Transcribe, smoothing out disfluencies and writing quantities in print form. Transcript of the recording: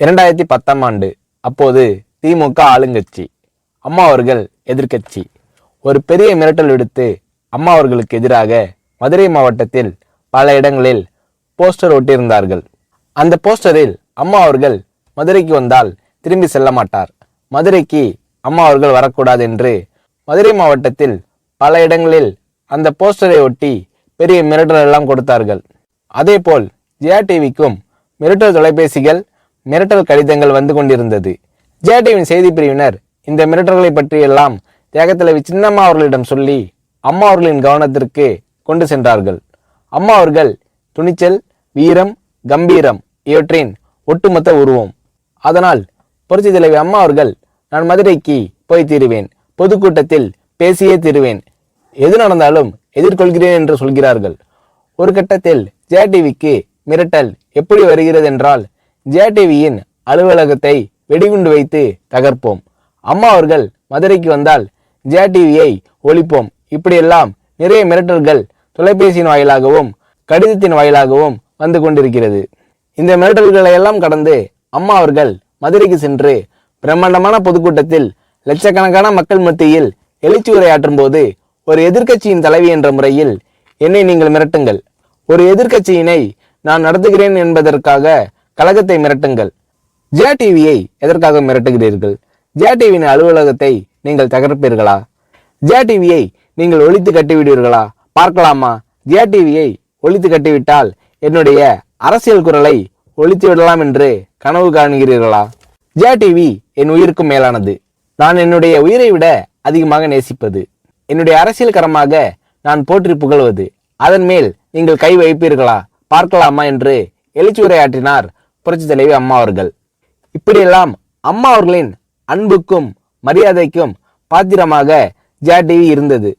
2010ஆம் ஆண்டு. அப்போது திமுக ஆளுங்கட்சி, அம்மா அவர்கள் எதிர்க்கட்சி. ஒரு பெரிய மிரட்டல் விடுத்து அம்மா அவர்களுக்கு எதிராக மதுரை மாவட்டத்தில் பல இடங்களில் போஸ்டர் ஒட்டியிருந்தார்கள். அந்த போஸ்டரில் அம்மா அவர்கள் மதுரைக்கு வந்தால் திரும்பி செல்ல மாட்டார், மதுரைக்கு அம்மா அவர்கள் வரக்கூடாது என்று மதுரை மாவட்டத்தில் பல இடங்களில் அந்த போஸ்டரை ஒட்டி பெரிய மிரட்டல் எல்லாம் கொடுத்தார்கள். அதேபோல் ஜெயா டிவிக்கும் மிரட்டல் தொலைபேசிகள், மிரட்டல் கடிதங்கள் வந்து கொண்டிருந்தது. ஜெயா டிவியின் செய்தி பிரிவினர் இந்த மிரட்டல்களை பற்றியெல்லாம் தியாகத்தலைவி சின்னம்மா அவர்களிடம் சொல்லி அம்மா அவர்களின் கவனத்திற்கு கொண்டு சென்றார்கள். அம்மா அவர்கள் துணிச்சல், வீரம், கம்பீரம் இவற்றின் ஒட்டுமொத்த உருவம். அதனால் புரட்சி தலைவி அம்மா அவர்கள், நான் மதுரைக்கு போய் தீருவேன், பொதுக்கூட்டத்தில் பேசியே தீருவேன், எது நடந்தாலும் எதிர்கொள்கிறேன் என்று சொல்கிறார்கள். ஒரு கட்டத்தில் ஜெயா டிவிக்கு மிரட்டல் எப்படி வருகிறது என்றால், ஜெயா டிவியின் அலுவலகத்தை வெடிகுண்டு வைத்து தகர்ப்போம், அம்மா அவர்கள் மதுரைக்கு வந்தால் ஜெயா டிவியை ஒழிப்போம், இப்படியெல்லாம் நிறைய மிரட்டல்கள் தொலைபேசியின் வாயிலாகவும் கடிதத்தின் வாயிலாகவும் வந்து கொண்டிருக்கிறது. இந்த மிரட்டல்களை எல்லாம் கடந்து அம்மா அவர்கள் மதுரைக்கு சென்று பிரம்மாண்டமான பொதுக்கூட்டத்தில் லட்சக்கணக்கான மக்கள் மத்தியில் எழுச்சி உரையாற்றும் போது, ஒரு எதிர்க்கட்சியின் தலைவி என்ற முறையில் என்னை நீங்கள் மிரட்டுங்கள், ஒரு எதிர்க்கட்சியினை நான் நடத்துகிறேன் என்பதற்காக கழகத்தை மிரட்டுங்கள், ஜெயா டிவியை எதற்காக மிரட்டுகிறீர்கள், ஜெயா டிவியின் அலுவலகத்தை நீங்கள் தகர்ப்பீர்களா, ஜெயா டிவியை நீங்கள் ஒழித்து கட்டிவிடுவீர்களா, பார்க்கலாமா, ஜெயா டிவியை ஒழித்து கட்டிவிட்டால் என்னுடைய அரசியல் குரலை ஒழித்து விடலாம் என்று கனவு காண்கிறீர்களா? ஜெயா டிவி என் உயிருக்கும் மேலானது, நான் என்னுடைய உயிரை விட அதிகமாக நேசிப்பது, என்னுடைய அரசியல் கரமாக நான் போற்றி புகழ்வது, அதன் மேல் நீங்கள் கை வைப்பீர்களா, பார்க்கலாமா என்று எழுச்சி உரையாற்றினார் புரட்சி தலைவி அம்மா அவர்கள். இப்படியெல்லாம் அம்மா அவர்களின் அன்புக்கும் மரியாதைக்கும் பாத்திரமாக ஜெயா டிவி இருந்தது.